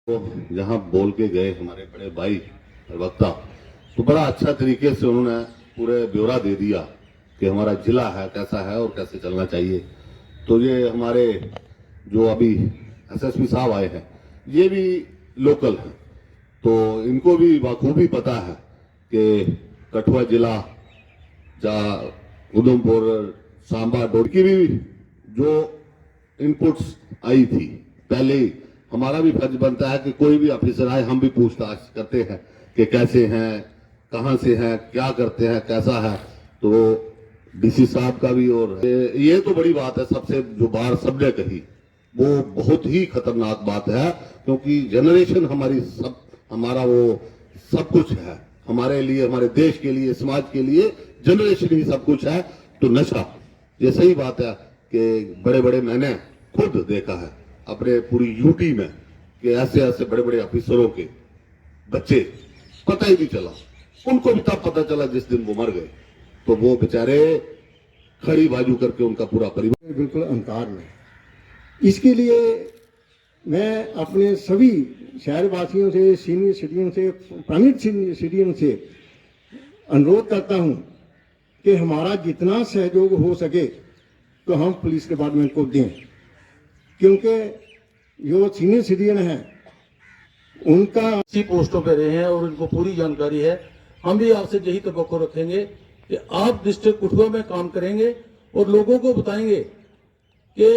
तो जहाँ बोल के गए हमारे बड़े भाई प्रवक्ता, तो बड़ा अच्छा तरीके से उन्होंने पूरे ब्यौरा दे दिया कि हमारा जिला है कैसा है और कैसे चलना चाहिए। तो ये हमारे जो अभी एसएसपी साहब आए हैं ये भी लोकल हैं, तो इनको भी बखूबी पता है कि कठुआ जिला जहाँ उधमपुर सांबा डोडकी भी जो इनपुट्स आई थी पहले ही, हमारा भी फर्ज बनता है कि कोई भी ऑफिसर आए हम भी पूछताछ करते हैं कि कैसे हैं, कहां से हैं, क्या करते हैं, कैसा है। तो डीसी साहब का भी, और ये तो बड़ी बात है सबसे जो बाहर सबने कही वो बहुत ही खतरनाक बात है, क्योंकि जनरेशन हमारी सब, हमारा वो सब कुछ है हमारे लिए, हमारे देश के लिए, समाज के लिए जनरेशन ही सब कुछ है। तो नशा, ये सही बात है कि बड़े बड़े, मैंने खुद देखा है अपने पूरी यूटी में कि ऐसे ऐसे बड़े बड़े ऑफिसरों के बच्चे पता ही नहीं चला, उनको भी तब पता चला जिस दिन वो मर गए, तो वो बेचारे खड़ी बाजू करके उनका पूरा परिवार बिल्कुल अंकार में। इसके लिए मैं अपने सभी शहरवासियों से, सीनियर सिटीजन से, प्राइवेट सिटीजन से अनुरोध करता हूं कि हमारा जितना सहयोग हो सके तो हम पुलिस डिपार्टमेंट को दें, क्योंकि जो सीनियर सिटीजन हैं उनका इसी पोस्टों पे रहे हैं और उनको पूरी जानकारी है। हम भी आपसे यही तवक्को रखेंगे कि आप डिस्ट्रिक्ट कठुआ में काम करेंगे और लोगों को बताएंगे कि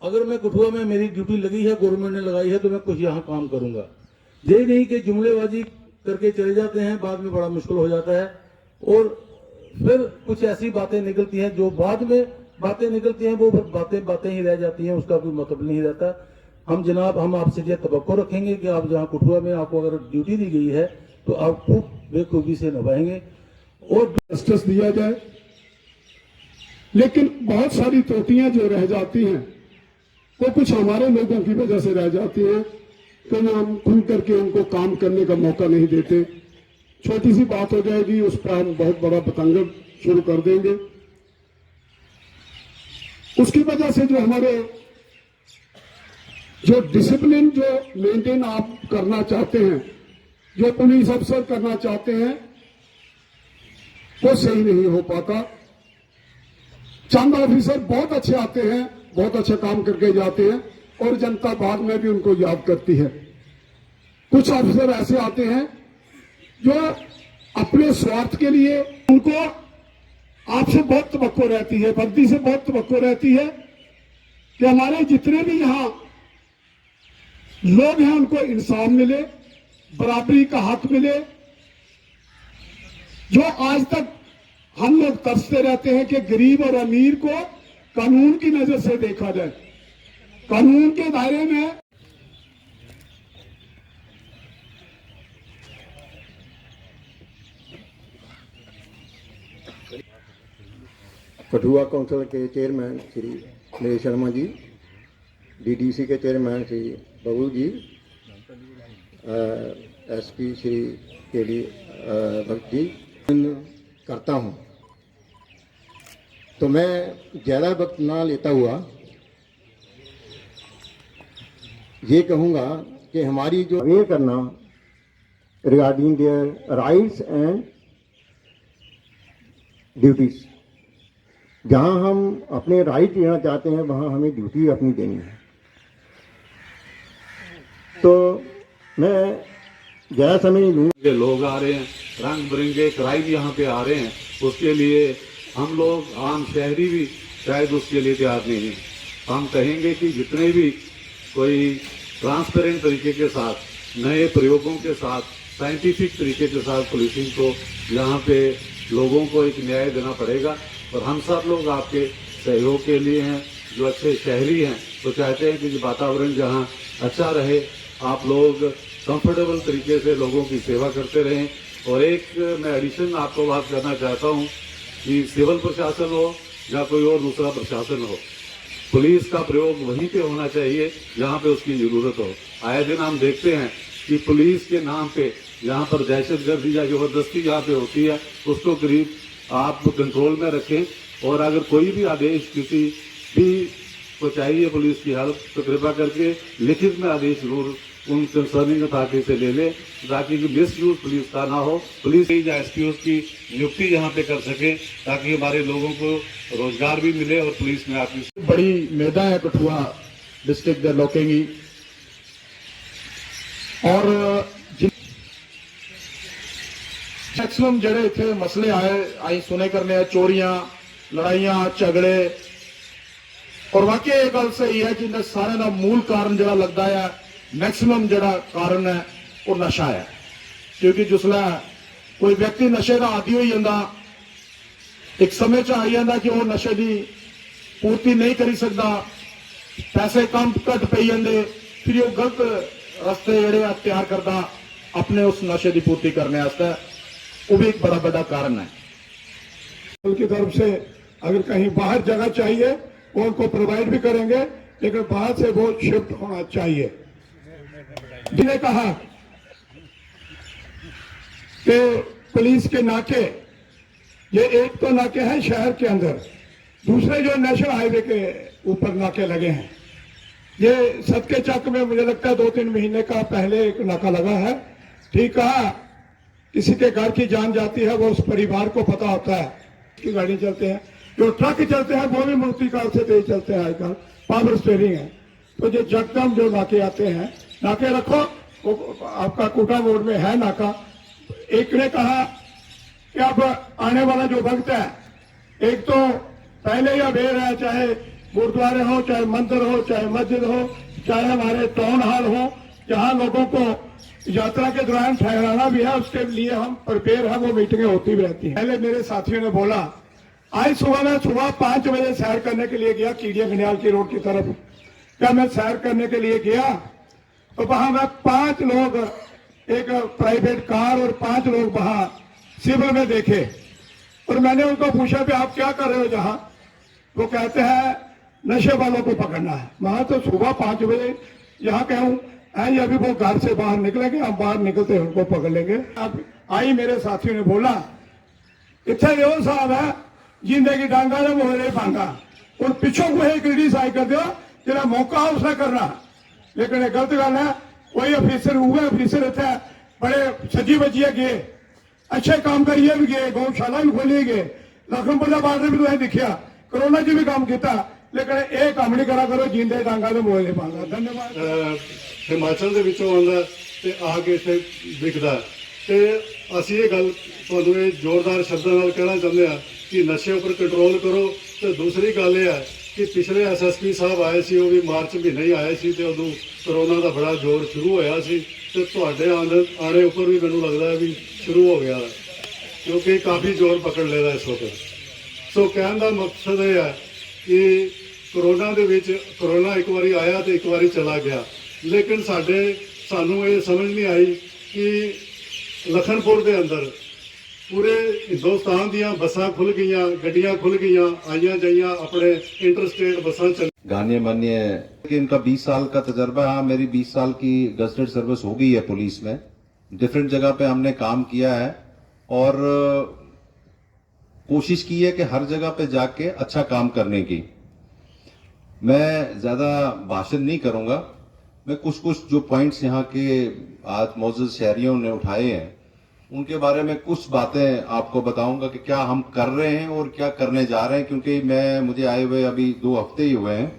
अगर मैं कठुआ में, मेरी ड्यूटी लगी है, गवर्नमेंट ने लगाई है, तो मैं कुछ यहाँ काम करूंगा। ये नहीं कि जुमलेबाजी करके चले जाते हैं, बाद में बड़ा मुश्किल हो जाता है और फिर कुछ ऐसी बातें निकलती हैं जो बाद में बातें निकलती हैं, वो बातें ही रह जाती हैं, उसका कोई मतलब नहीं रहता। हम आपसे ये तवक्को रखेंगे कि आप जहाँ कठुआ में आपको अगर ड्यूटी दी गई है तो आप खूब बेखूबी से निभाएंगे और जस्टिस दिया जाए। लेकिन बहुत सारी त्रुटियां जो रह जाती हैं वो कुछ हमारे लोगों की वजह से रह जाती हैं, तो हम खुल करके उनको काम करने का मौका नहीं देते। छोटी सी बात हो जाएगी, उस पर हम बहुत बड़ा बतंगड़ शुरू कर देंगे। उसकी वजह से जो हमारे जो डिसिप्लिन जो मेंटेन आप करना चाहते हैं, जो पुलिस अफसर करना चाहते हैं, वो सही नहीं हो पाता। चंद ऑफिसर बहुत अच्छे आते हैं, बहुत अच्छा काम करके जाते हैं और जनता बाद में भी उनको याद करती है। कुछ ऑफिसर ऐसे आते हैं जो अपने स्वार्थ के लिए, उनको आपसे बहुत तवक्को रहती है, वर्दी से बहुत तवक्को रहती है कि हमारे जितने भी यहाँ लोग हैं उनको इंसाफ मिले, बराबरी का हक मिले। जो आज तक हम लोग तरसते रहते हैं कि गरीब और अमीर को कानून की नजर से देखा जाए, कानून के दायरे में कठुआ काउंसिल के चेयरमैन श्री नरेश शर्मा जी, डीडीसी के चेयरमैन श्री बबू जी, एसपी श्री केडी भक्त जी करता हूं। तो मैं ज़्यादा वक्त ना लेता हुआ ये कहूँगा कि हमारी जो अवेयर करना regarding their rights and duties, जहाँ हम अपने राइट लेना चाहते हैं वहाँ हमें ड्यूटी अपनी देनी है। तो मैं ज़्यादा समय नहीं लूँगा। लोग आ रहे हैं, रंग बिरंगे क्राइम यहाँ पे आ रहे हैं, उसके लिए हम लोग आम शहरी भी शायद उसके लिए तैयार नहीं है। हम कहेंगे कि जितने भी कोई ट्रांसपेरेंट तरीके के साथ, नए प्रयोगों के साथ, साइंटिफिक तरीके के साथ पुलिसिंग को यहाँ पे लोगों को एक न्याय देना पड़ेगा। और हम सब लोग आपके सहयोग के लिए हैं, जो अच्छे शहरी हैं तो चाहते हैं कि वातावरण जहाँ अच्छा रहे, आप लोग कंफर्टेबल तरीके से लोगों की सेवा करते रहें। और एक मैं एडिशन आपको बात करना चाहता हूँ कि सिविल प्रशासन हो या कोई और दूसरा प्रशासन हो, पुलिस का प्रयोग वहीं पे होना चाहिए जहाँ पे उसकी जरूरत हो। आए दिन हम देखते हैं कि पुलिस के नाम पे यहाँ पर दहशतगर्दी या जबरदस्ती जहाँ पे होती है उसको करीब आप कंट्रोल में रखें। और अगर कोई भी आदेश किसी भी को चाहिए पुलिस की हेल्प, तो कृपा करके लिखित में आदेश जरूर उन कंसर्निंग अथॉरिटी से ले ले, ताकि मिस यूज पुलिस का ना हो। पुलिस या एसपीओ की नियुक्ति यहाँ पे कर सके, ताकि हमारे लोगों को रोजगार भी मिले और पुलिस में आपकी बड़ी मेदा है कठुआ डिस्ट्रिक्ट दे लोकें गी। और मैक्सिमम जड़े इतने मसले आई सुने करने चोरियां, लड़ाइयां, झगड़े, और वाकई ये गल सही है कि सारे का मूल कारण जरा लगता है, मैक्सिमम जरा कारण है वो नशा है। क्योंकि जिसलै कोई व्यक्ति नशे का आदी हो जाता, एक समय च आई जाता कि वो नशे की पूर्ति नहीं करी सकता, पैसे कम घट पई जाते, फिर वो गलत रस्ते जड़े तैयार करता अपने उस नशे की पूर्ति करने वास्ते, वो भी एक बड़ा बड़ा कारण है। की तरफ से अगर कहीं बाहर जगह चाहिए वो उनको प्रोवाइड भी करेंगे, लेकिन बाहर से वो शिफ्ट होना चाहिए। जिन्हें कहा कि पुलिस के नाके, ये एक तो नाके हैं शहर के अंदर, दूसरे जो नेशनल हाईवे के ऊपर नाके लगे हैं। ये सदके चक में मुझे लगता है 2-3 महीने का पहले एक नाका लगा है। ठीक कहा, किसी के घर की जान जाती है वो उस परिवार को पता होता है। की गाड़ी चलते हैं, जो ट्रक चलते हैं वो भी मूर्तिकार से तेज चलते हैं, आजकल पावर स्टीयरिंग है। तो जो जगदम जो नाके आते हैं, नाके रखो, वो आपका कोटा रोड में है नाका। एक ने कहा कि अब आने वाला जो वक्त है, एक तो पहले या बेर है, चाहे गुरुद्वारे हो, चाहे मंदिर हो, चाहे मस्जिद हो, चाहे हमारे टाउन हॉल हो, जहां लोगों को यात्रा के दौरान ठहराना भी है, उसके लिए हम प्रिपेयर हैं, वो मीटिंगें होती भी रहती हैं। पहले मेरे साथियों ने बोला, आज मैं सुबह 5 बजे सैर करने के लिए गया कीड़िया घनियाल की रोड की तरफ। क्या मैं सैर करने के लिए गया तो वहां मैं 5 लोग, एक प्राइवेट कार और 5 लोग वहां सिविल में देखे, और मैंने उनको पूछा कि आप क्या कर रहे हो जहां? वो कहते हैं नशे वालों को पकड़ना है। वहां तो सुबह 5 बजे यहाँ कहूं है, अभी वो घर से बाहर निकलेंगे, हम बाहर निकलते उनको पकड़ लेंगे। अब आई मेरे साथियों ने बोला, इतने यो साहब है जिंदे की डांगा ने मोहरे पांगा, और पिछों को ही क्रिटिसाइज कर दो जरा मौका उसने करना। लेकिन ये गलत गल है। कोई अफिसर हुए अफिसर इतने बड़े सजी बजिए गए, अच्छे काम करिए भी गए, गौशाला भी खोलिए गए, लखनपुर बार्डर भी तुम दिखा, कोरोना च भी काम किया, लेकिन ये काम नहीं करा करो जिंदे डांगा ने मोहरे पांगा। धन्यवाद। हिमाचल ਦੇ ਵਿੱਚੋਂ ਆਉਂਦਾ ਤੇ ਆ ਕੇ ਇੱਥੇ ਵਿਕਦਾ, ਤੇ ਅਸੀਂ ਇਹ ਗੱਲ ਤੁਹਾਨੂੰ ਇਹ ਜ਼ੋਰਦਾਰ ਸ਼ਬਦਾਂ ਨਾਲ ਕਹਿਣਾ ਚਾਹੁੰਦੇ ਆ ਕਿ ਨਸ਼ੇ ਉੱਪਰ ਕੰਟਰੋਲ ਕਰੋ। ਤੇ ਦੂਸਰੀ ਗੱਲ ਇਹ ਹੈ ਕਿ ਪਿਛਲੇ ਐਸਐਸਪੀ ਸਾਹਿਬ ਆਏ ਸੀ, ਉਹ ਵੀ ਮਾਰਚ ਮਹੀਨੇ ਹੀ ਆਏ ਸੀ, ਤੇ ਉਦੋਂ ਕਰੋਨਾ ਦਾ ਬੜਾ ਜ਼ੋਰ ਸ਼ੁਰੂ ਹੋਇਆ ਸੀ, ਤੇ ਤੁਹਾਡੇ ਆਣੇ ਉੱਪਰ ਵੀ ਮੈਨੂੰ ਲੱਗਦਾ ਹੈ ਵੀ ਸ਼ੁਰੂ ਹੋ ਗਿਆ, ਕਿਉਂਕਿ ਕਾਫੀ ਜ਼ੋਰ ਪਕੜ ਲੈਦਾ ਇਸ ਵਕਤ। ਸੋ ਕਹਿਣ ਦਾ ਮਕਸਦ ਇਹ ਹੈ ਕਿ ਕਰੋਨਾ ਦੇ ਵਿੱਚ ਕਰੋਨਾ ਇੱਕ ਵਾਰੀ ਆਇਆ ਤੇ ਇੱਕ ਵਾਰੀ ਚਲਾ ਗਿਆ, लेकिन सानू ये समझ नहीं आई कि लखनपुर के अंदर पूरे हिंदुस्तान दियां बसां खुल गईयां, गड्डियां खुल गईयां, आईयां जाइयां, अपने इंटरस्टेट बसां चल। गाने मान्य है कि इनका 20 साल का तजर्बा। हाँ, मेरी 20 साल की गजटेड सर्विस हो गई है पुलिस में, डिफरेंट जगह पे हमने काम किया है, और कोशिश की है कि हर जगह पे जाके अच्छा काम करने की। मैं ज्यादा भाषण नहीं करूंगा, मैं कुछ जो पॉइंट्स यहाँ के आज मौजूद शहरियों ने उठाए हैं उनके बारे में कुछ बातें आपको बताऊंगा कि क्या हम कर रहे हैं और क्या करने जा रहे हैं। क्योंकि मुझे आए हुए अभी 2 हफ्ते ही हुए हैं,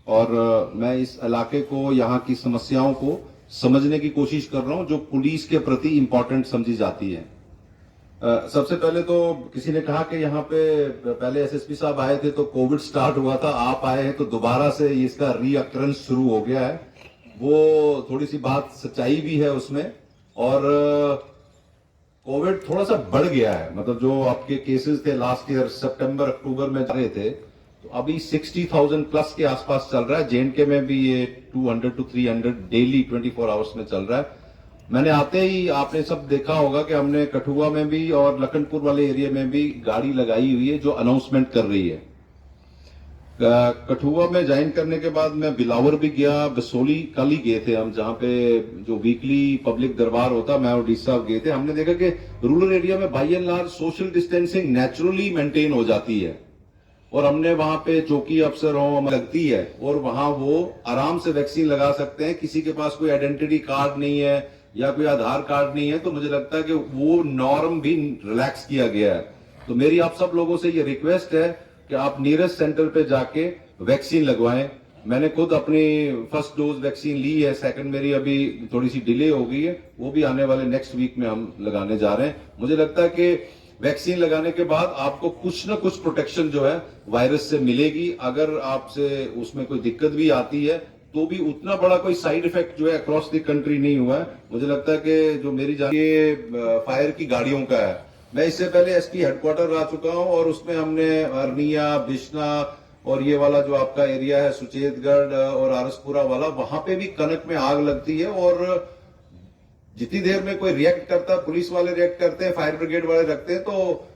और मैं इस इलाके को, यहाँ की समस्याओं को समझने की कोशिश कर रहा हूँ जो पुलिस के प्रति इंपॉर्टेंट समझी जाती है। सबसे पहले तो किसी ने कहा कि यहाँ पे पहले एसएसपी साहब आए थे तो कोविड स्टार्ट हुआ था, आप आए हैं तो दोबारा से इसका रीअक्ररेंस शुरू हो गया है। वो थोड़ी सी बात सच्चाई भी है उसमें, और कोविड थोड़ा सा बढ़ गया है। मतलब जो आपके केसेस थे लास्ट ईयर सितंबर अक्टूबर में जा रहे थे, तो अभी 60,000 प्लस के आसपास चल रहा है। जेएनके में भी ये 200 to 300 डेली 24 आवर्स में चल रहा है। मैंने आते ही आपने सब देखा होगा कि हमने कठुआ में भी और लखनपुर वाले एरिया में भी गाड़ी लगाई हुई है जो अनाउंसमेंट कर रही है। कठुआ में ज्वाइन करने के बाद मैं बिलावर भी गया, बसोली कल ही गए थे हम, जहां पे जो वीकली पब्लिक दरबार होता, मैं और डी साहब गए थे। हमने देखा कि रूरल एरिया में by and large social distancing naturally maintain हो जाती है, और हमने वहां पे चौकी अफसर हो लगती है और वहां वो आराम से वैक्सीन लगा सकते हैं। किसी के पास कोई आइडेंटिटी कार्ड नहीं है या कोई आधार कार्ड नहीं है, तो मुझे लगता है कि वो नॉर्म भी रिलैक्स किया गया है। तो मेरी आप सब लोगों से ये रिक्वेस्ट है कि आप नियरेस्ट सेंटर पे जाके वैक्सीन लगवाएं। मैंने खुद अपनी फर्स्ट डोज वैक्सीन ली है, सेकंड मेरी अभी थोड़ी सी डिले हो गई है, वो भी आने वाले नेक्स्ट वीक में हम लगाने जा रहे हैं। मुझे लगता है कि वैक्सीन लगाने के बाद आपको कुछ ना कुछ प्रोटेक्शन जो है वायरस से मिलेगी। अगर आपसे उसमें कोई दिक्कत भी आती है तो भी उतना बड़ा कोई साइड इफेक्ट जो है अक्रॉस द कंट्री नहीं हुआ है। मुझे लगता है कि जो मेरी फायर की गाड़ियों का है, मैं इससे पहले एसपी हेडक्वार्टर आ चुका हूं और उसमें हमने अरनिया, बिश्ना और ये वाला जो आपका एरिया है सुचेतगढ़ और आरसपुरा वाला, वहां पे भी कनक में आग लगती है और जितनी देर में कोई रिएक्ट करता है, पुलिस वाले रिएक्ट करते हैं, फायर ब्रिगेड वाले रखते हैं, तो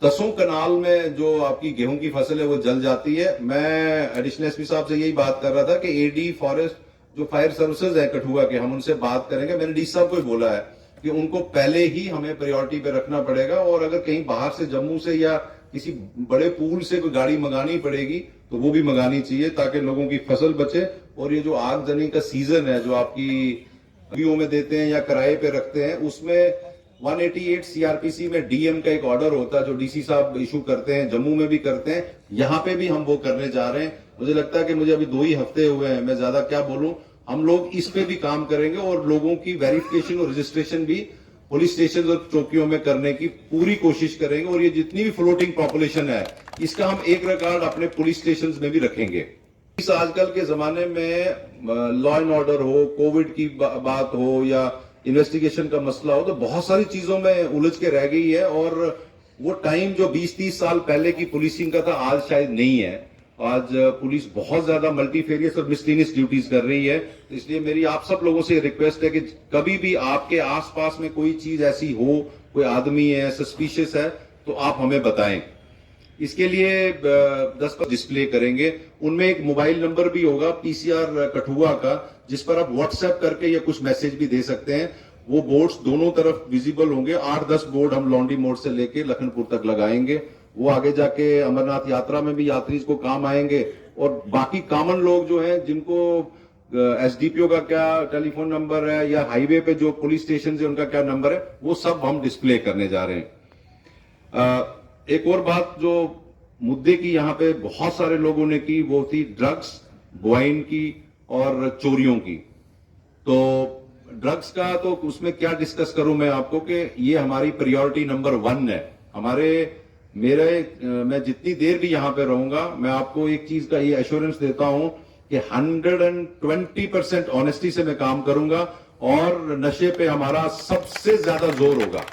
दसों कनाल में जो आपकी गेहूं की फसल है वो जल जाती है। मैं एडिशनल एसपी साहब से यही बात कर रहा था कि एडी फॉरेस्ट जो फायर सर्विसेज है कठुआ के, हम उनसे बात करेंगे। मैंने डी साहब को ही बोला है कि उनको पहले ही हमें प्रायोरिटी पे रखना पड़ेगा और अगर कहीं बाहर से जम्मू से या किसी बड़े पूल से कोई गाड़ी मंगानी पड़ेगी तो वो भी मंगानी चाहिए ताकि लोगों की फसल बचे। और ये जो आगजनी का सीजन है जो आपकी में देते हैं या किराए पे रखते हैं, उसमें 188 सीआरपीसी में डीएम का एक ऑर्डर होता है जो डीसी साहब इशू करते हैं, जम्मू में भी करते हैं, यहां पे भी हम वो करने जा रहे हैं। मुझे लगता है कि मुझे अभी 2 ही हफ्ते हुए हैं, मैं ज्यादा क्या बोलूं। हम लोग इस पे भी काम करेंगे और लोगों की वेरिफिकेशन और रजिस्ट्रेशन भी पुलिस स्टेशन और चौकियों में करने की पूरी कोशिश करेंगे। और ये जितनी भी फ्लोटिंग पॉपुलेशन है इसका हम एक रिकॉर्ड अपने पुलिस स्टेशन में भी रखेंगे। इस आजकल के जमाने में लॉ एंड ऑर्डर हो, कोविड की बात हो या इन्वेस्टिगेशन का मसला हो, तो बहुत सारी चीजों में उलझ के रह गई है और वो टाइम जो 20-30 साल पहले की पुलिसिंग का था आज शायद नहीं है। आज पुलिस बहुत ज्यादा मल्टीफेरियस और मिसलिनियस ड्यूटीज कर रही है। तो इसलिए मेरी आप सब लोगों से रिक्वेस्ट है कि कभी भी आपके आसपास में कोई चीज ऐसी हो, कोई आदमी है सस्पिशियस है, तो आप हमें बताएं। इसके लिए 10 पर डिस्प्ले करेंगे, उनमें एक मोबाइल नंबर भी होगा पीसीआर कठुआ का, जिस पर आप व्हाट्सएप करके या कुछ मैसेज भी दे सकते हैं। वो बोर्ड्स दोनों तरफ विजिबल होंगे। 8-10 बोर्ड हम लौंडी मोड़ से लेके लखनपुर तक लगाएंगे। वो आगे जाके अमरनाथ यात्रा में भी यात्री को काम आएंगे। और बाकी कॉमन लोग जो हैं जिनको एसडीपीओ का क्या टेलीफोन नंबर है या हाईवे पे जो पुलिस स्टेशन है उनका क्या नंबर है, वो सब हम डिस्प्ले करने जा रहे हैं। एक और बात जो मुद्दे की यहाँ पे बहुत सारे लोगों ने की, वो थी ड्रग्स, वाइन की और चोरियों की। तो ड्रग्स का तो उसमें क्या डिस्कस करूं मैं आपको कि ये हमारी प्रायोरिटी नंबर 1 है। मैं जितनी देर भी यहां पे रहूंगा, मैं आपको एक चीज का ये एश्योरेंस देता हूं कि 120% ऑनेस्टी से मैं काम करूंगा और नशे पे हमारा सबसे ज्यादा जोर होगा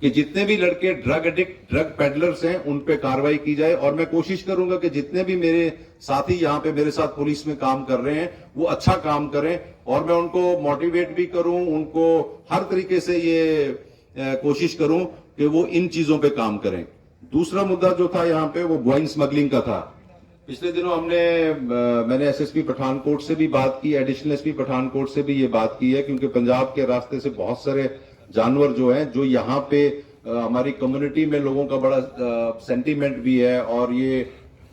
कि जितने भी लड़के ड्रग एडिक्ट, ड्रग पेडलर्स हैं, उन पे कार्रवाई की जाए। और मैं कोशिश करूंगा कि जितने भी मेरे साथी यहां पे मेरे साथ पुलिस में काम कर रहे हैं वो अच्छा काम करें और मैं उनको मोटिवेट भी करूं, उनको हर तरीके से ये कोशिश करूं कि वो इन चीजों पे काम करें। दूसरा मुद्दा जो था यहाँ पे वो वाइन स्मगलिंग का था। पिछले दिनों मैंने एसएसपी पठानकोट से भी बात की, एडिशनल एसपी पठानकोट से भी ये बात की है, क्योंकि पंजाब के रास्ते से बहुत सारे जानवर जो हैं जो यहाँ पे हमारी कम्युनिटी में लोगों का बड़ा सेंटीमेंट भी है और ये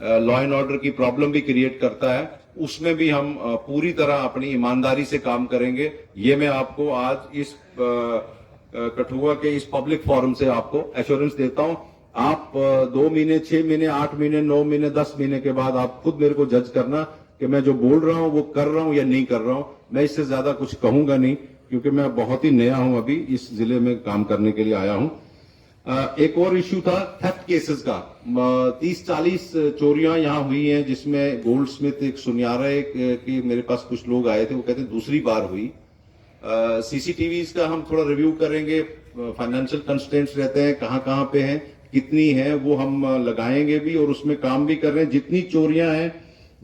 लॉ एंड ऑर्डर की प्रॉब्लम भी क्रिएट करता है, उसमें भी हम पूरी तरह अपनी ईमानदारी से काम करेंगे। ये मैं आपको आज इस कठुआ के इस पब्लिक फोरम से आपको एश्योरेंस देता हूं। आप 2 महीने, 6 महीने, 8 महीने, 9 महीने, 10 महीने के बाद आप खुद मेरे को जज करना कि मैं जो बोल रहा हूं वो कर रहा हूं या नहीं कर रहा हूं। मैं इससे ज्यादा कुछ कहूंगा नहीं, क्योंकि मैं बहुत ही नया हूं, अभी इस जिले में काम करने के लिए आया हूं। एक और इश्यू था थेफ्ट केसेस का। 30-40 चोरियां यहां हुई हैं, जिसमें गोल्ड स्मिथ एक सुनियारा की मेरे पास कुछ लोग आए थे, वो कहते दूसरी बार हुई। सीसीटीवीज का हम थोड़ा रिव्यू करेंगे, फाइनेंशियल कंस्ट्रेंट्स रहते हैं, कहां पे हैं, कितनी है, वो हम लगाएंगे भी और उसमें काम भी कर रहे हैं। जितनी चोरियां हैं,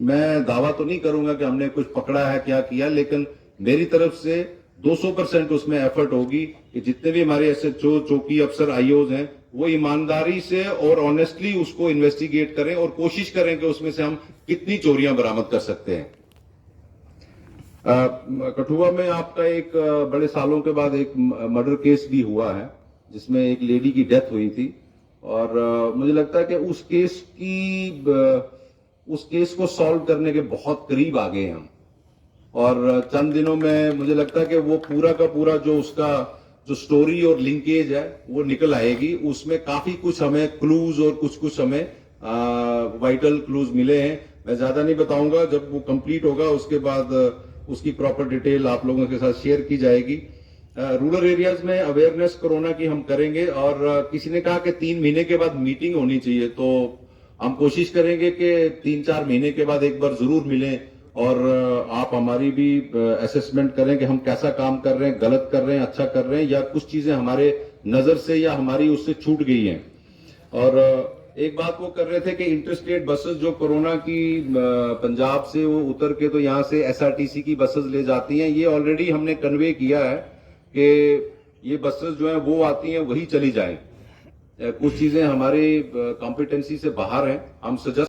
मैं दावा तो नहीं करूंगा कि हमने कुछ पकड़ा है, क्या किया, लेकिन मेरी तरफ से 200% उसमें एफर्ट होगी कि जितने भी हमारे एसएचओ, चौकी अफसर, आईओज हैं, वो ईमानदारी से और ऑनेस्टली उसको इन्वेस्टिगेट करें और कोशिश करें कि उसमें से हम कितनी चोरियां बरामद कर सकते हैं। कठुआ में आपका एक बड़े सालों के बाद एक मर्डर केस भी हुआ है, जिसमें एक लेडी की डेथ हुई थी और मुझे लगता है कि उस केस को सॉल्व करने के बहुत करीब आ गए हम। और चंद दिनों में मुझे लगता है कि वो पूरा का पूरा जो उसका जो स्टोरी और लिंकेज है वो निकल आएगी। उसमें काफी कुछ हमें क्लूज और कुछ हमें वाइटल क्लूज मिले हैं। मैं ज्यादा नहीं बताऊंगा, जब वो कंप्लीट होगा उसके बाद उसकी प्रॉपर डिटेल आप लोगों के साथ शेयर की जाएगी। रूरल एरियाज में अवेयरनेस कोरोना की हम करेंगे और किसी ने कहा कि 3 महीने के बाद मीटिंग होनी चाहिए, तो हम कोशिश करेंगे कि 3-4 महीने के बाद एक बार जरूर मिलें और आप हमारी भी असेसमेंट करें कि हम कैसा काम कर रहे हैं, गलत कर रहे हैं, अच्छा कर रहे हैं, या कुछ चीजें हमारे नजर से या हमारी उससे छूट गई हैं। और एक बात वो कर रहे थे कि इंटरस्टेट बसेस जो कोरोना की पंजाब से वो उतर के तो यहाँ से एसआरटीसी की बसेस ले जाती हैं, ये ऑलरेडी हमने कन्वे किया है कि ये बसेस जो हैं वो आती हैं वही चली जाएं। कुछ चीजें हमारे कॉम्पिटेंसी से बाहर हैं, हम सजेस्ट